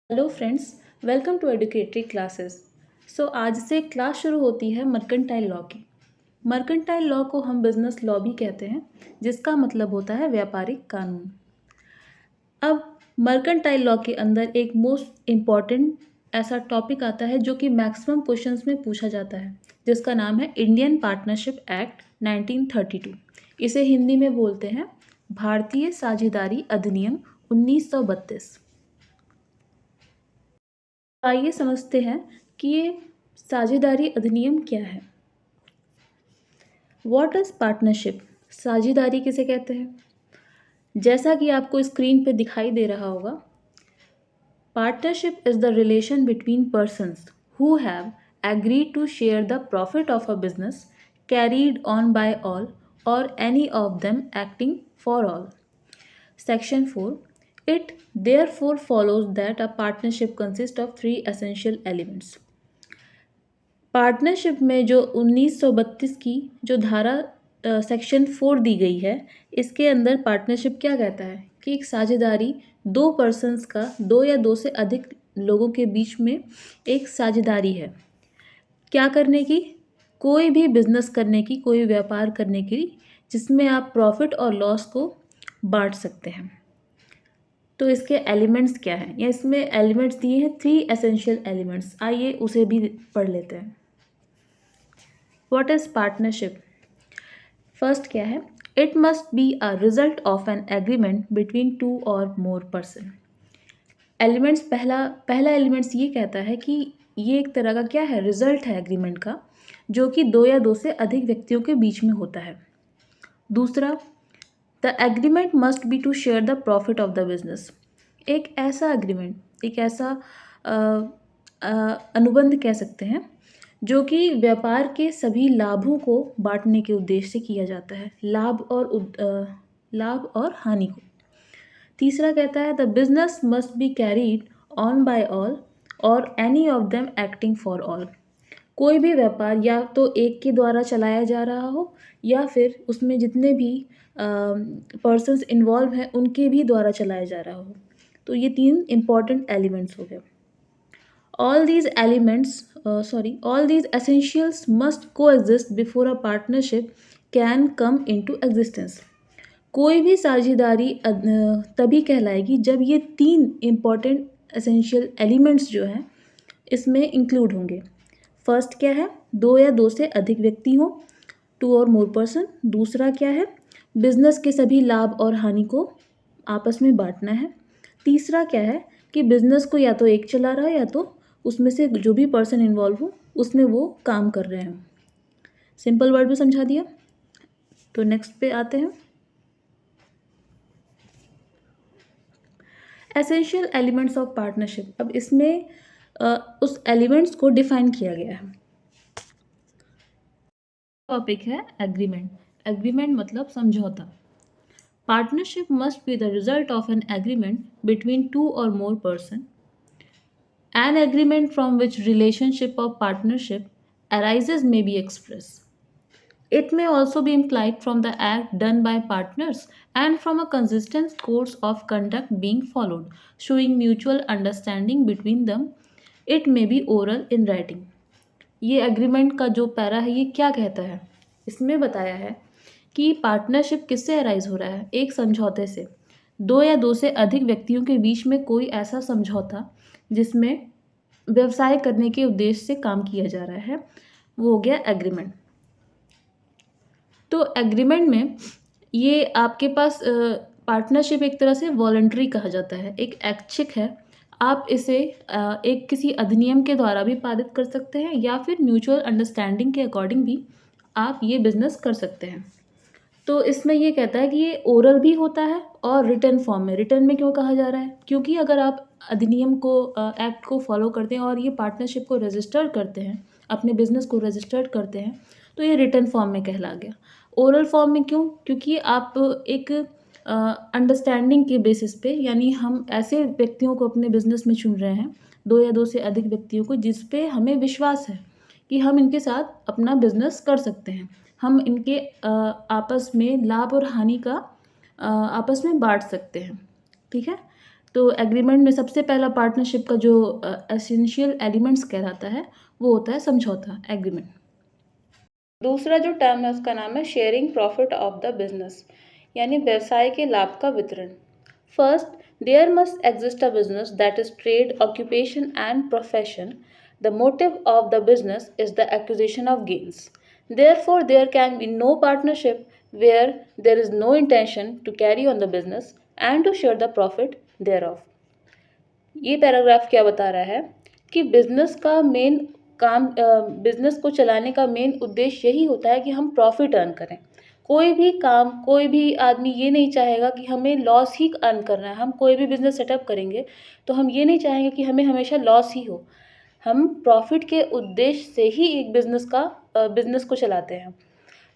Hello friends, welcome to Educatory classes. आज से class शुरू होती है मर्केंटाइल लॉ की। मर्केंटाइल लॉ को हम बिजनेस लॉ भी कहते हैं, जिसका मतलब होता है व्यापारिक कानून। अब मर्केंटाइल लॉ के अंदर एक मोस्ट इम्पॉर्टेंट ऐसा टॉपिक आता है जो कि मैक्सिमम क्वेश्चंस में पूछा जाता है, जिसका नाम है इंडियन पार्टनरशिप एक्ट 1932। इसे हिंदी में बोलते हैं भारतीय साझेदारी अधिनियम 1932। आइए समझते हैं कि ये साझेदारी अधिनियम क्या है। What is partnership? साझेदारी किसे कहते हैं? जैसा कि आपको स्क्रीन पे दिखाई दे रहा होगा, partnership is the relation between persons who have agreed to share the profit of a business carried on by all or any of them acting for all. Section 4. It therefore follows that a partnership consists of three essential elements. Partnership में जो 1932 की जो धारा section 4 दी गई है, इसके अंदर partnership क्या कहता है कि एक साझेदारी दो पर्सन्स का, दो या दो से अधिक लोगों के बीच में एक साझेदारी है। क्या करने की? कोई भी बिजनेस करने की, कोई व्यापार करने की, जिसमें आप प्रॉफिट और लॉस को बांट सकते हैं। तो इसके एलिमेंट्स क्या हैं, या इसमें एलिमेंट्स दिए हैं, 3 एसेंशियल एलिमेंट्स। आइए उसे भी पढ़ लेते हैं। What is partnership? फर्स्ट क्या है? It must be a result of an agreement between two और मोर पर्सन। एलिमेंट्स पहला पहला एलिमेंट्स ये कहता है कि ये एक तरह का क्या है, रिजल्ट है एग्रीमेंट का, जो कि दो या दो से अधिक व्यक्तियों के बीच में होता है। दूसरा, the agreement must be to share the profit of the business. एक ऐसा एग्रीमेंट, एक ऐसा अनुबंध कह सकते हैं जो कि व्यापार के सभी लाभों को बांटने के उद्देश्य से किया जाता है, लाभ और हानि को। तीसरा कहता है the business must be carried on by all और any of them acting for all. कोई भी व्यापार या तो एक के द्वारा चलाया जा रहा हो, या फिर उसमें जितने भी पर्सन्स इन्वॉल्व हैं उनके भी द्वारा चलाया जा रहा हो। तो ये 3 इम्पॉर्टेंट एलिमेंट्स हो गए। All these essentials must coexist before a partnership can come into existence. कोई भी साझेदारी तभी कहलाएगी जब ये 3 इम्पॉर्टेंट एसेंशियल एलिमेंट्स जो हैं इसमें इंक्लूड होंगे। फर्स्ट क्या है? दो या दो से अधिक व्यक्ति हों, टू और मोर पर्सन। दूसरा क्या है? बिजनेस के सभी लाभ और हानि को आपस में बांटना है। तीसरा क्या है कि बिजनेस को या तो एक चला रहा है, या तो उसमें से जो भी पर्सन इन्वॉल्व हो उसमें वो काम कर रहे हैं। सिंपल वर्ड में समझा दिया। तो नेक्स्ट पे आते हैं। Essential elements of partnership. अब इसमें उस एलिमेंट्स को डिफाइन किया गया है। टॉपिक है एग्रीमेंट। एग्रीमेंट मतलब समझौता। Partnership must be the result of an agreement between two और more person. An agreement from which relationship of partnership arises may be expressed. It may also be implied from the act done by partners and from a consistent course of conduct being followed, showing mutual understanding between them. It may be oral in writing. ये agreement का जो para है ये क्या कहता है? इसमें बताया है कि पार्टनरशिप किससे अराइज हो रहा है? एक समझौते से। दो या दो से अधिक व्यक्तियों के बीच में कोई ऐसा समझौता जिसमें व्यवसाय करने के उद्देश्य से काम किया जा रहा है, वो हो गया एग्रीमेंट। तो एग्रीमेंट में ये आपके पास पार्टनरशिप एक तरह से वॉलंटरी कहा जाता है, एक ऐच्छिक है। आप इसे एक किसी अधिनियम के द्वारा भी पारित कर सकते हैं, या फिर म्यूचुअल अंडरस्टैंडिंग के अकॉर्डिंग भी आप ये बिजनेस कर सकते हैं। तो इसमें ये कहता है कि ये ओरल भी होता है और रिटन फॉर्म में। रिटन में क्यों कहा जा रहा है? क्योंकि अगर आप अधिनियम को, एक्ट को फॉलो करते हैं और ये पार्टनरशिप को रजिस्टर करते हैं, अपने बिजनेस को रजिस्टर्ड करते हैं, तो ये रिटन फॉर्म में कहला गया। ओरल फॉर्म में क्यों? क्योंकि आप एक अंडरस्टैंडिंग के बेसिस पे, यानी हम ऐसे व्यक्तियों को अपने बिजनेस में चुन रहे हैं, दो या दो से अधिक व्यक्तियों को, जिस पे हमें विश्वास है कि हम इनके साथ अपना बिजनेस कर सकते हैं। हम इनके आपस में लाभ और हानि का आपस में बांट सकते हैं। ठीक है? तो एग्रीमेंट में सबसे पहला पार्टनरशिप का जो एसेंशियल एलिमेंट्स कहलाता है वो होता है समझौता, एग्रीमेंट। दूसरा जो टर्म है उसका नाम है sharing profit of the business, यानी व्यवसाय के लाभ का वितरण। First, there must exist a business that is trade, occupation and profession. The motive of the business is the acquisition of gains. Therefore, there can be no partnership where there is no intention to carry on the business and to share the profit thereof. ये paragraph क्या बता रहा है कि business का main काम, business को चलाने का मेन उद्देश्य यही होता है कि हम प्रॉफिट अर्न करें। कोई भी काम, कोई भी आदमी ये नहीं चाहेगा कि हमें लॉस ही अर्न करना है। हम कोई भी बिजनेस सेटअप करेंगे तो हम ये नहीं चाहेंगे कि हमें हमेशा लॉस ही हो। हम प्रॉफिट के उद्देश्य से ही एक बिजनेस को चलाते हैं।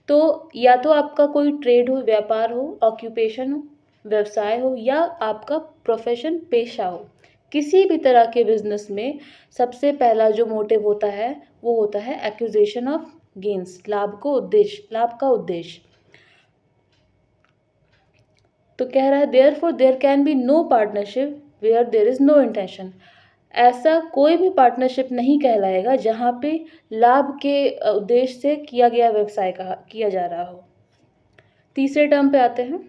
तो या तो आपका कोई ट्रेड हो, व्यापार हो, ऑक्यूपेशन हो, व्यवसाय हो, या आपका प्रोफेशन, पेशा हो, किसी भी तरह के बिजनेस में सबसे पहला जो मोटिव होता है वो होता है एक्विजिशन ऑफ गेन्स, लाभ का उद्देश्य। तो कह रहा है therefore there can be no partnership where there is no intention. ऐसा कोई भी पार्टनरशिप नहीं कहलाएगा जहाँ पे लाभ के उद्देश्य से किया गया व्यवसाय का किया जा रहा हो। तीसरे टर्म पे आते हैं।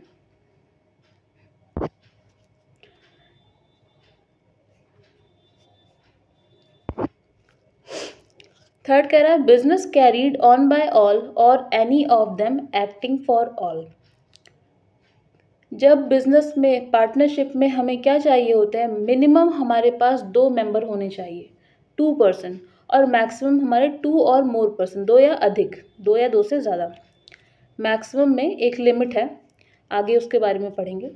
थर्ड कह रहा है business carried on by all और any of them acting for all. जब बिजनेस में, पार्टनरशिप में हमें क्या चाहिए होता है, मिनिमम हमारे पास 2 मेंबर होने चाहिए, 2 पर्सन, और मैक्सिमम हमारे 2 और मोर पर्सन, 2 या अधिक, 2 या 2 से ज़्यादा। मैक्सिमम में एक लिमिट है, आगे उसके बारे में पढ़ेंगे।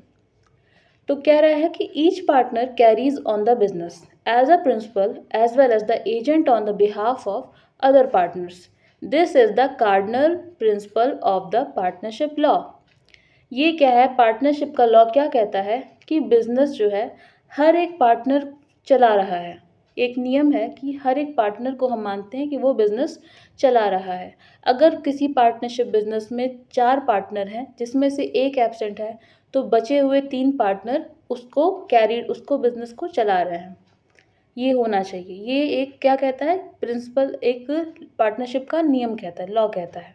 तो कह रहा है कि each partner carries on the business as a principal as well as the agent on the behalf of other partners. This is the cardinal principle of the partnership law. ये क्या है, पार्टनरशिप का लॉ क्या कहता है कि business जो है हर एक पार्टनर चला रहा है। एक नियम है कि हर एक पार्टनर को हम मानते हैं कि वो बिजनेस चला रहा है। अगर किसी पार्टनरशिप बिजनेस में 4 पार्टनर हैं जिसमें से एक एब्सेंट है तो बचे हुए 3 पार्टनर उसको बिजनेस को चला रहे हैं। ये होना चाहिए। ये एक क्या कहता है, प्रिंसिपल, एक पार्टनरशिप का नियम कहता है, लॉ कहता है।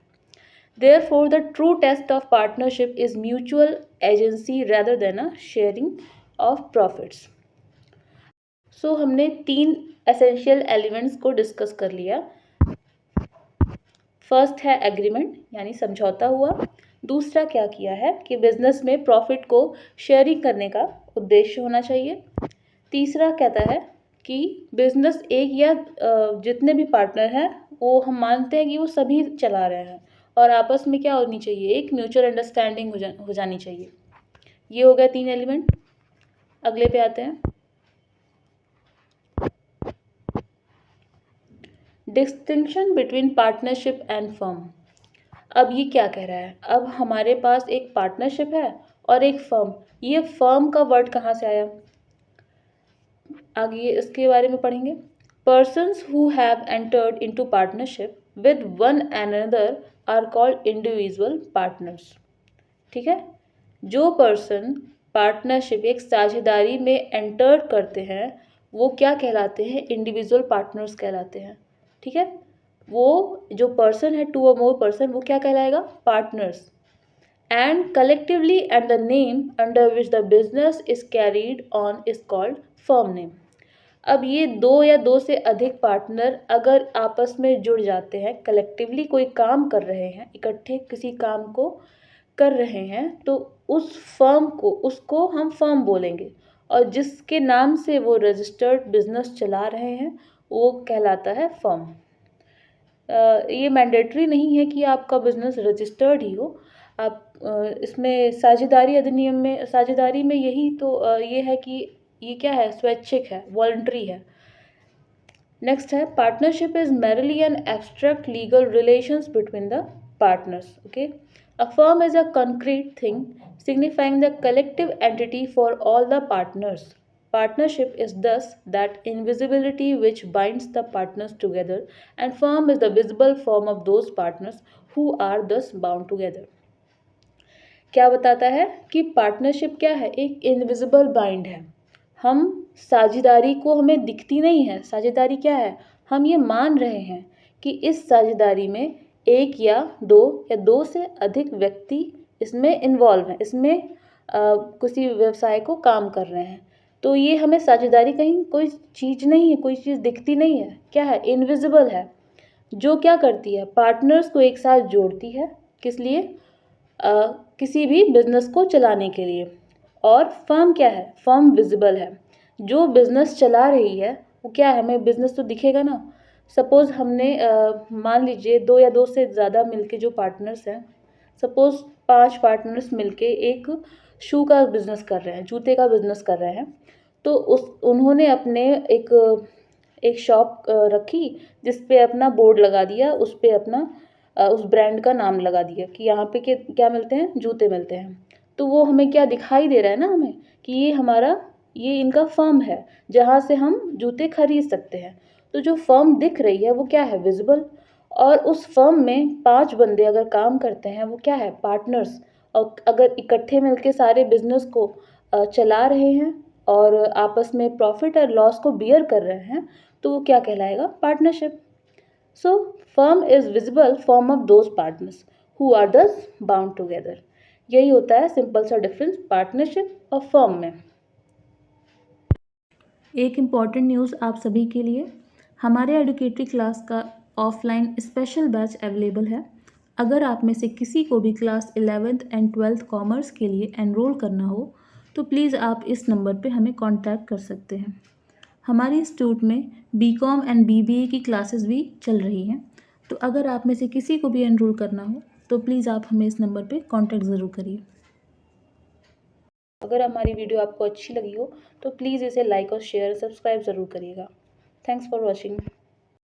Therefore, the true test of partnership is mutual agency rather than a sharing of profits. So हमने 3 essential elements को डिस्कस कर लिया। फर्स्ट है एग्रीमेंट, यानी समझौता हुआ। दूसरा क्या किया है कि बिजनेस में प्रॉफिट को शेयरिंग करने का उद्देश्य होना चाहिए। तीसरा कहता है कि बिजनेस एक या जितने भी पार्टनर हैं वो हम मानते हैं कि वो सभी चला रहे हैं और आपस में क्या होनी चाहिए, एक म्यूचुअल अंडरस्टैंडिंग हो जानी चाहिए। ये हो गया 3 एलिमेंट। अगले पे आते हैं, distinction between partnership and firm. अब ये क्या कह रहा है, अब हमारे पास एक पार्टनरशिप है और एक फर्म। ये फर्म का वर्ड कहाँ से आया, आगे इसके बारे में पढ़ेंगे। Persons who have entered into partnership with one another are called individual partners. ठीक है, जो पर्सन पार्टनरशिप, एक साझेदारी में एंटर करते हैं वो क्या कहलाते हैं, इंडिविजुअल पार्टनर्स कहलाते हैं। ठीक है, वो जो पर्सन है, 2 और मोर पर्सन, वो क्या कहलाएगा, partners. And collectively and the name under which the business is carried on is called firm name. अब ये 2 या 2 से अधिक पार्टनर अगर आपस में जुड़ जाते हैं, कलेक्टिवली कोई काम कर रहे हैं, इकट्ठे किसी काम को कर रहे हैं, तो उस फर्म को, उसको हम फर्म बोलेंगे, और जिसके नाम से वो रजिस्टर्ड बिजनेस चला रहे हैं वो कहलाता है फर्म। ये मैंडेटरी नहीं है कि आपका बिजनेस रजिस्टर्ड ही हो। आप इसमें साझेदारी अधिनियम में, साझेदारी में यही तो ये है कि ये क्या है, स्वैच्छिक है, वॉलंटरी है। नेक्स्ट है, partnership is merely an abstract legal relations between the partners. Okay, a firm is a concrete thing signifying the collective entity for all the partners. Partnership is thus that invisibility which binds the partners together, and firm is the visible form of those partners who are thus bound together. क्या बताता है कि partnership क्या है, एक invisible bind है। हम साझेदारी को हमें दिखती नहीं है। साझेदारी क्या है? हम ये मान रहे हैं कि इस साझेदारी में एक या दो से अधिक व्यक्ति इसमें इन्वॉल्व हैं, इसमें किसी व्यवसाय को काम कर रहे हैं। तो ये हमें साझेदारी कहीं कोई चीज़ नहीं है, कोई चीज़ दिखती नहीं है। क्या है? इनविजिबल है। जो क्या करती है? पार्टनर्स को एक साथ जोड़ती है। किस लिए? किसी भी बिजनेस को चलाने के लिए। और फर्म क्या है? फर्म विजिबल है। जो बिजनेस चला रही है वो क्या है? हमें बिजनेस तो दिखेगा ना। सपोज हमने मान लीजिए 2 या 2 से ज़्यादा मिलके जो पार्टनर्स हैं, सपोज 5 पार्टनर्स मिलके एक शू का बिजनेस कर रहे हैं, जूते का बिजनेस कर रहे हैं। तो उन्होंने अपने एक शॉप रखी जिस पे अपना बोर्ड लगा दिया, उस पे अपना उस ब्रांड का नाम लगा दिया कि यहाँ पे क्या मिलते हैं? जूते मिलते हैं। तो वो हमें क्या दिखाई दे रहा है ना हमें कि ये इनका फर्म है जहाँ से हम जूते खरीद सकते हैं। तो जो फर्म दिख रही है वो क्या है? विजिबल। और उस फर्म में 5 बंदे अगर काम करते हैं वो क्या है? पार्टनर्स। और अगर इकट्ठे मिलके सारे बिजनेस को चला रहे हैं और आपस में प्रॉफिट और लॉस को बियर कर रहे हैं, तो वो क्या कहलाएगा? Partnership. So, firm is visible form of those partners who are thus bound together. यही होता है सिंपल सा डिफरेंस पार्टनरशिप और फर्म में। एक इम्पॉर्टेंट न्यूज़ आप सभी के लिए, हमारे एडुकेटरी क्लास का ऑफलाइन स्पेशल बैच अवेलेबल है। अगर आप में से किसी को भी class 11th and 12th commerce के लिए एनरोल करना हो तो प्लीज़ आप इस नंबर पे हमें कांटेक्ट कर सकते हैं। हमारे इंस्टीट्यूट में बीकॉम एंड बीबीए की क्लासेस भी चल रही हैं। तो अगर आप में से किसी को भी एनरोल करना हो तो प्लीज़ आप हमें इस नंबर पे कांटेक्ट ज़रूर करिए। अगर हमारी वीडियो आपको अच्छी लगी हो तो प्लीज़ इसे लाइक और शेयर सब्सक्राइब ज़रूर करिएगा। Thanks for watching.